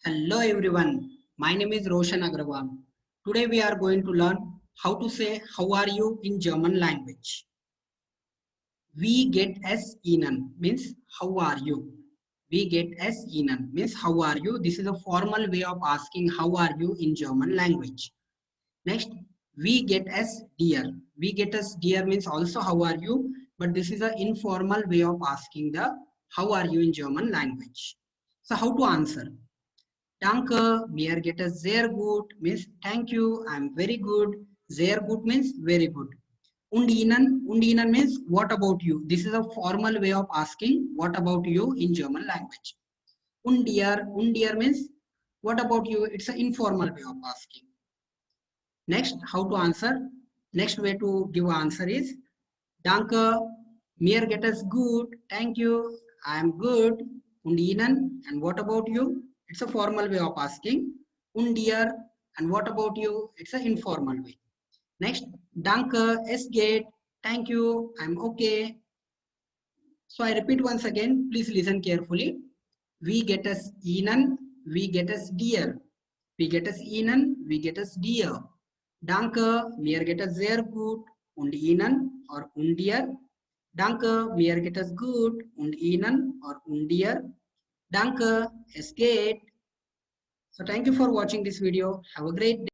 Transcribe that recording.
Hello everyone, my name is Roshan Agrawal. Today we are going to learn how to say how are you in German language. Wie geht es Ihnen means how are you. Wie geht es Ihnen means how are you. This is a formal way of asking how are you in German language. Next, wie geht es dir. Wie geht es dir means also how are you, but this is an informal way of asking the how are you in German language. So how to answer? Danke, mir geht es sehr gut means thank you, I'm very good. Sehr gut means very good. Und Ihnen means what about you? This is a formal way of asking what about you in German language. Und dir means what about you? It's an informal way of asking. Next, how to answer? Next way to give answer is Danke, mir geht es gut. Thank you, I am good. Und Ihnen, and what about you? It's a formal way of asking. Und dir, and what about you? It's an informal way. Next, Danke, es geht. Thank you, I'm okay. So I repeat once again, please listen carefully. Wie geht es Ihnen? Wie geht es dir? Wie geht es Ihnen? Wie geht es dir? Danke, mir geht es sehr gut. Und Ihnen or und dir? Danke, mir geht es gut. Und Ihnen or und dir? Danke, es geht. So thank you for watching this video. Have a great day.